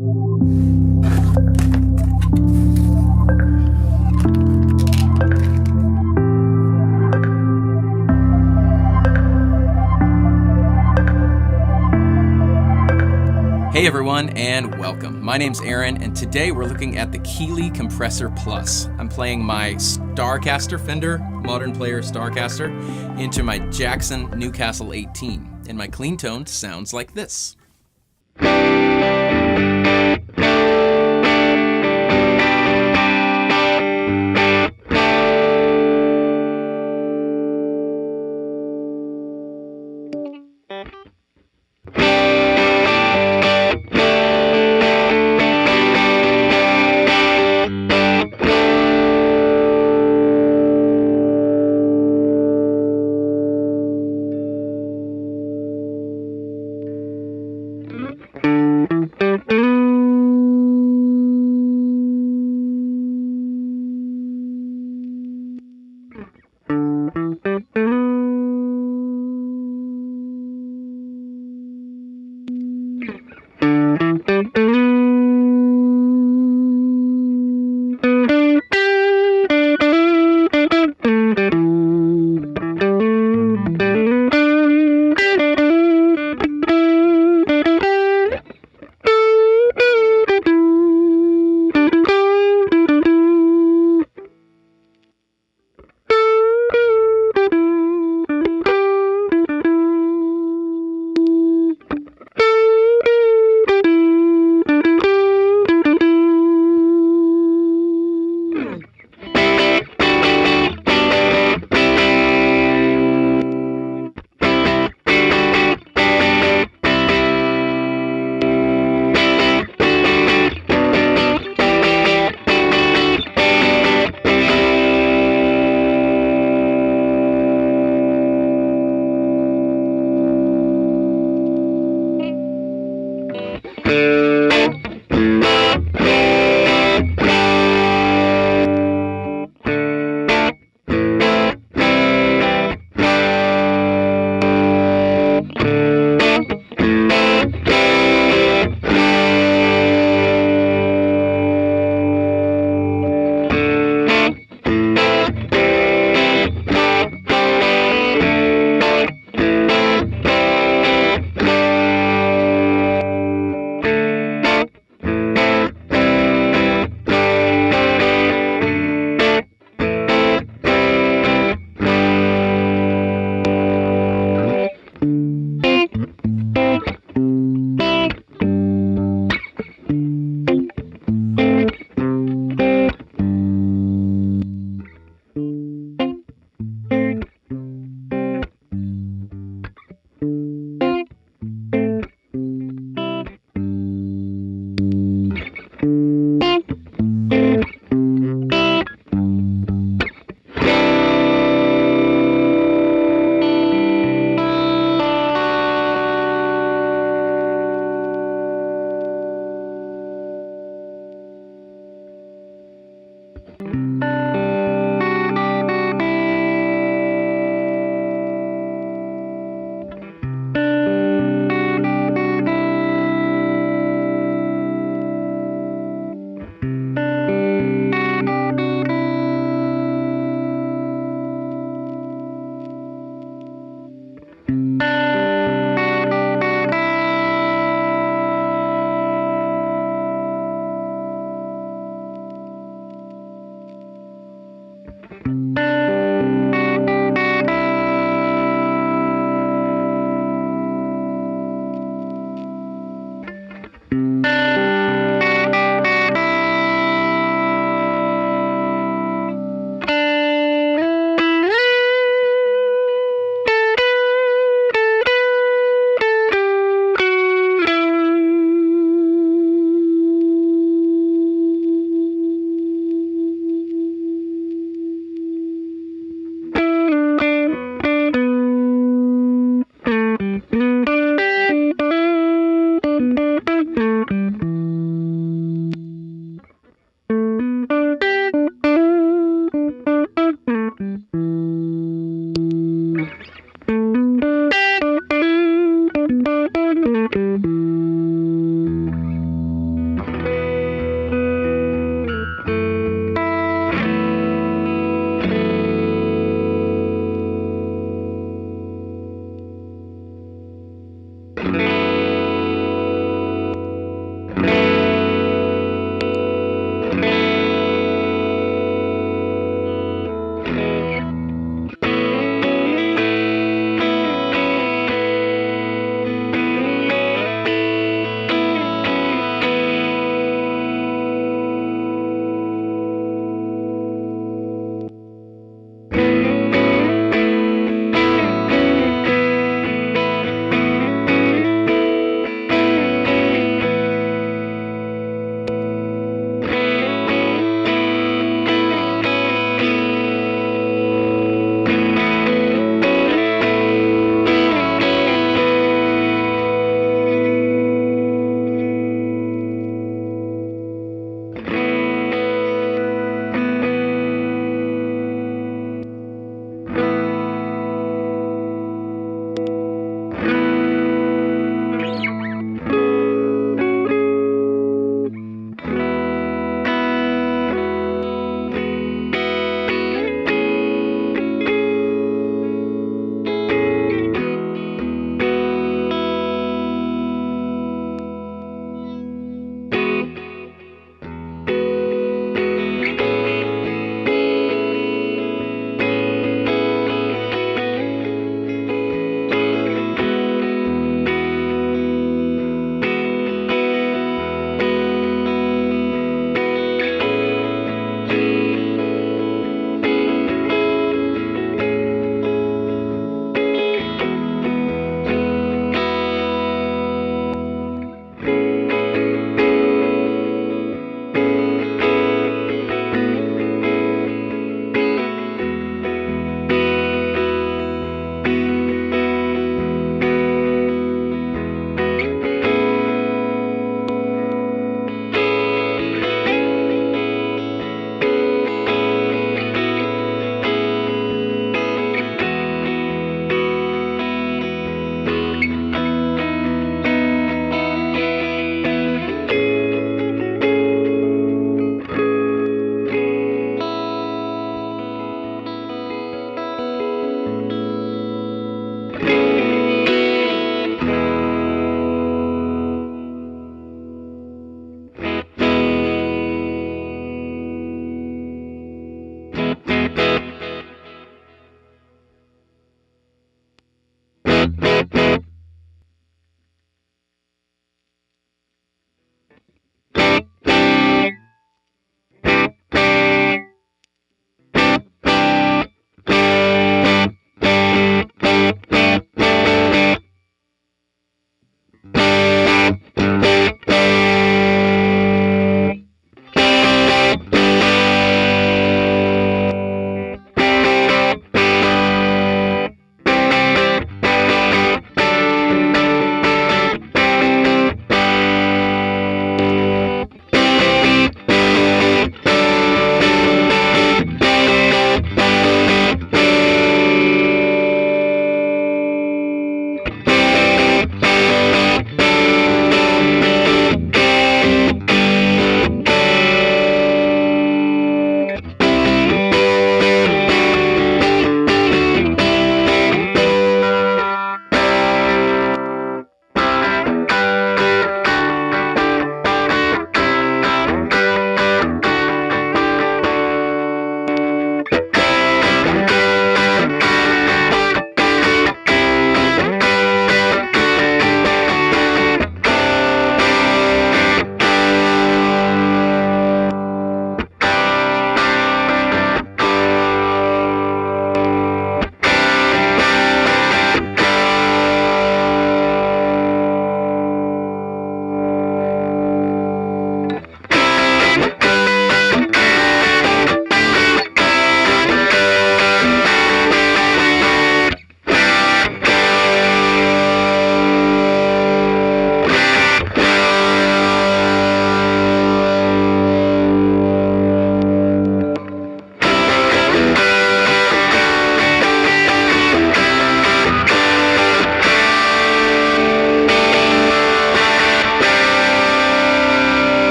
Hey everyone, and welcome. My name's Aaron, and today we're looking at the Keeley Compressor Plus. I'm playing my Starcaster Fender, Modern Player Starcaster, into my Jackson Newcastle 18, and my clean tone sounds like this.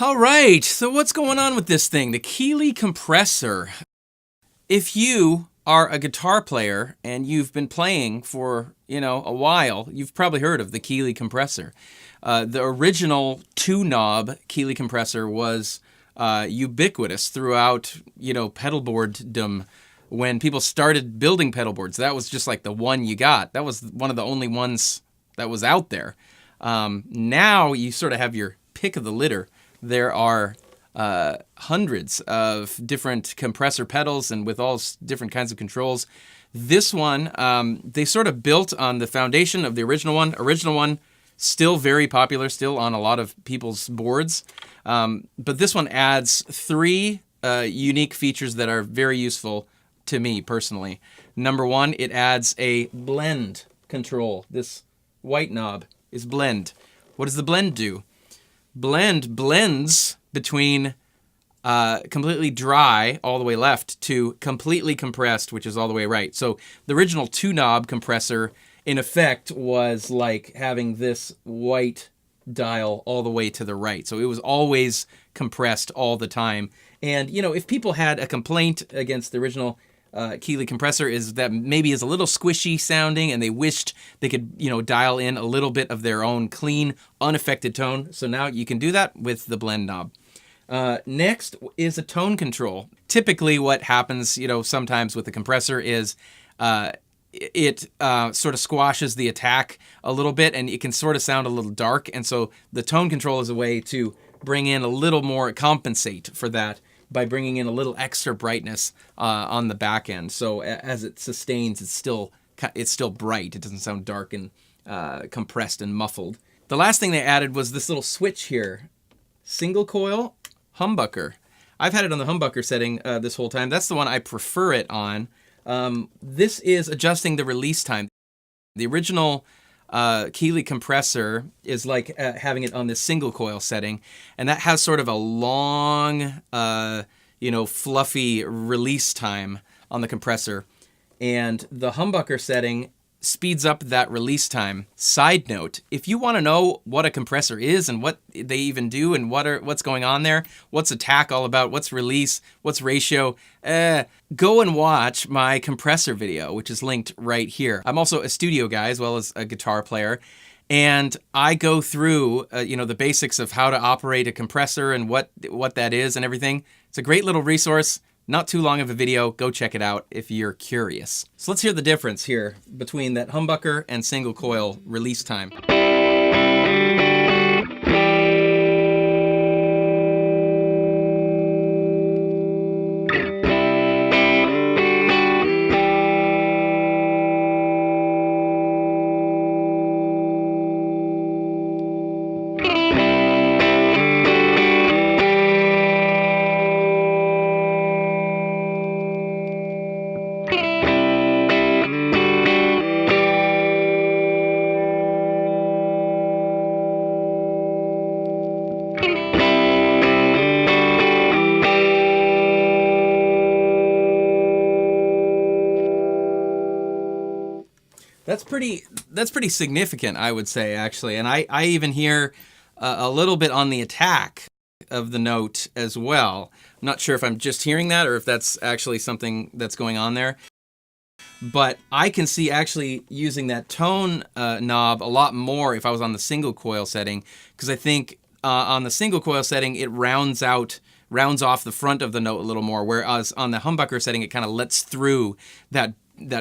All right, so what's going on with this thing? The Keeley Compressor. If you are a guitar player and you've been playing for, a while, you've probably heard of the Keeley Compressor. The original two-knob Keeley Compressor was ubiquitous throughout, pedalboarddom. When people started building pedal boards, that was just like the one you got. That was one of the only ones that was out there. Now you sort of have your pick of the litter. There are hundreds of different compressor pedals and with all different kinds of controls. This one, they sort of built on the foundation of the original one. Original one, still very popular, still on a lot of people's boards. But this one adds three unique features that are very useful to me personally. Number one, it adds a blend control. This white knob is blend. What does the blend do? Blend blends between completely dry all the way left to completely compressed, which is all the way right. So the original two-knob compressor, in effect, was like having this white dial all the way to the right. So it was always compressed all the time. And, if people had a complaint against the original Keeley compressor is that maybe is a little squishy sounding and they wished they could, dial in a little bit of their own clean, unaffected tone. So now you can do that with the blend knob. Next is a tone control. Typically what happens, sometimes with the compressor is it sort of squashes the attack a little bit and it can sort of sound a little dark. And so the tone control is a way to bring in a little more, compensate for that by bringing in a little extra brightness on the back end. So as it sustains, it's still bright. It doesn't sound dark and compressed and muffled. The last thing they added was this little switch here. Single coil humbucker. I've had it on the humbucker setting this whole time. That's the one I prefer it on. This is adjusting the release time. The original Keeley compressor is like having it on this single coil setting, and that has sort of a long, fluffy release time on the compressor. And the humbucker setting speeds up that release time. Side note, if you want to know what a compressor is and what they even do and what's going on there, what's attack all about, what's release, what's ratio, go and watch my compressor video, which is linked right here. I'm also a studio guy as well as a guitar player, and I go through the basics of how to operate a compressor and what that is and everything. It's a great little resource. Not too long of a video. Go check it out if you're curious. So let's hear the difference here between that humbucker and single coil release time. That's pretty significant, I would say, actually. And I even hear a little bit on the attack of the note as well. I'm not sure if I'm just hearing that or if that's actually something that's going on there. But I can see actually using that tone knob a lot more if I was on the single coil setting, because I think on the single coil setting it rounds off the front of the note a little more, whereas on the humbucker setting it kind of lets through that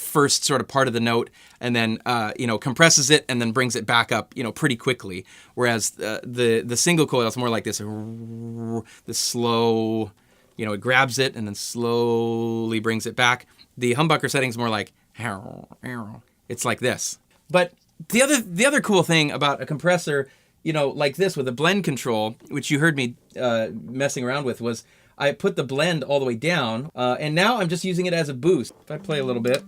first sort of part of the note and then compresses it and then brings it back up pretty quickly, whereas the single coil is more like this slow, it grabs it and then slowly brings it back. The humbucker setting is more like it's like this. But the other cool thing about a compressor, like this with a blend control, which you heard me messing around with, was I put the blend all the way down, and now I'm just using it as a boost. If I play a little bit.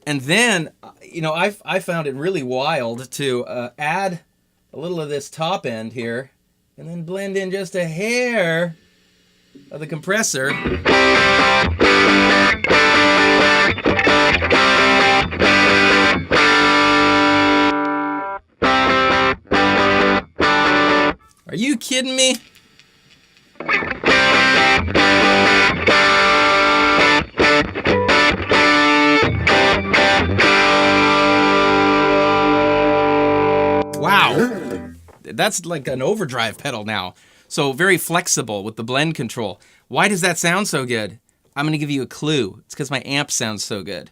And then, I found it really wild to add a little of this top end here and then blend in just a hair of the compressor. Are you kidding me? Wow. That's like an overdrive pedal now. So very flexible with the blend control. Why does that sound so good? I'm going to give you a clue. It's because my amp sounds so good.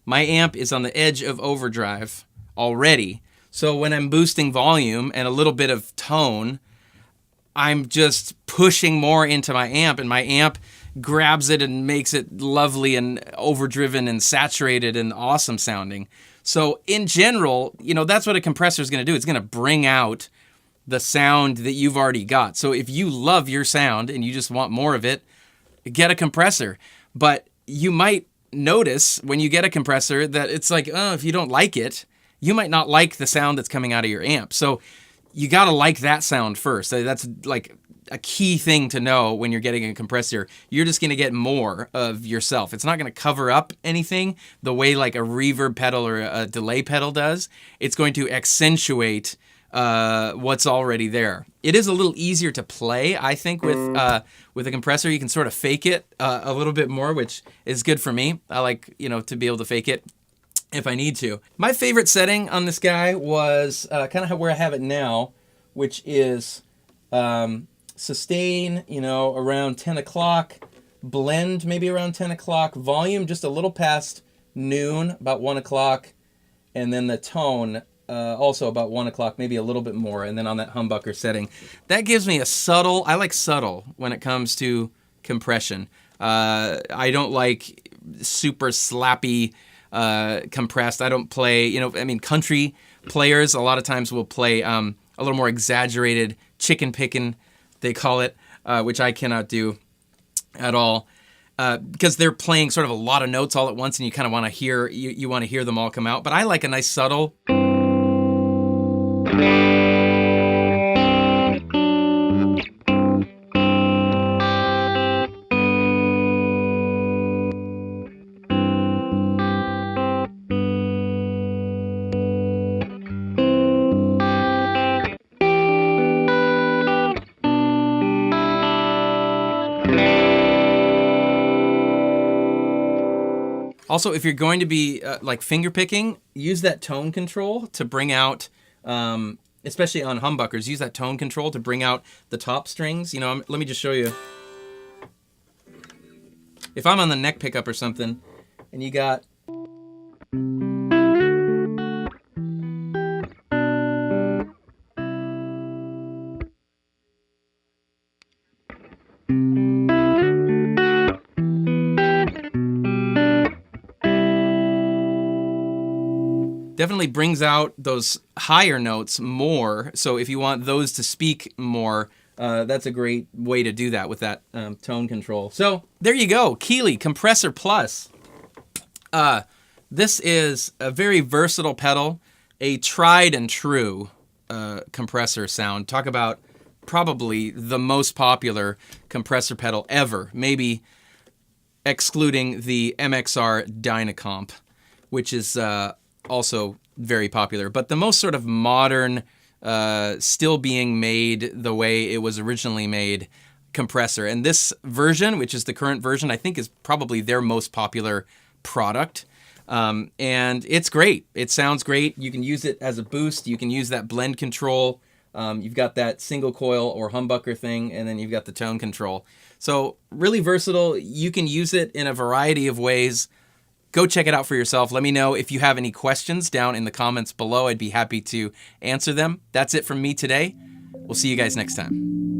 My amp is on the edge of overdrive already. So when I'm boosting volume and a little bit of tone, I'm just pushing more into my amp, and my amp grabs it and makes it lovely and overdriven and saturated and awesome sounding. So in general, you know, that's what a compressor is going to do. It's going to bring out the sound that you've already got. So if you love your sound and you just want more of it, get a compressor. But you might notice when you get a compressor that it's like, oh, if you don't like it, you might not like the sound that's coming out of your amp. So you got to like that sound first. That's like a key thing to know when you're getting a compressor. You're just going to get more of yourself. It's not going to cover up anything the way like a reverb pedal or a delay pedal does. It's going to accentuate what's already there. It is a little easier to play, I think, with a compressor. You can sort of fake it a little bit more, which is good for me. I like, you know, to be able to fake it if I need to. My favorite setting on this guy was kind of where I have it now, which is sustain, you know, around 10 o'clock, blend maybe around 10 o'clock, volume just a little past noon, about 1 o'clock, and then the tone also about 1 o'clock, maybe a little bit more, and then on that humbucker setting. That gives me a subtle, I like subtle when it comes to compression. I don't like super slappy compressed. I don't play, you know, I mean, country players a lot of times will play a little more exaggerated chicken picking, they call it, which I cannot do at all, because they're playing sort of a lot of notes all at once, and you kind of want to hear, you want to hear them all come out. But I like a nice subtle. Also, if you're going to be like finger picking, use that tone control to bring out, especially on humbuckers, use that tone control to bring out the top strings. You know, let me just show you. If I'm on the neck pickup or something, and you got... definitely brings out those higher notes more. So if you want those to speak more, that's a great way to do that with that tone control. So there you go, Keeley Compressor Plus. This is a very versatile pedal, a tried and true compressor sound. Talk about probably the most popular compressor pedal ever, maybe excluding the MXR Dynacomp, which is also very popular, but the most sort of modern, still being made the way it was originally made compressor. And this version, which is the current version, I think is probably their most popular product. And it's great. It sounds great. You can use it as a boost. You can use that blend control. You've got that single coil or humbucker thing, and then you've got the tone control. So really versatile. You can use it in a variety of ways. Go check it out for yourself. Let me know if you have any questions down in the comments below. I'd be happy to answer them. That's it from me today. We'll see you guys next time.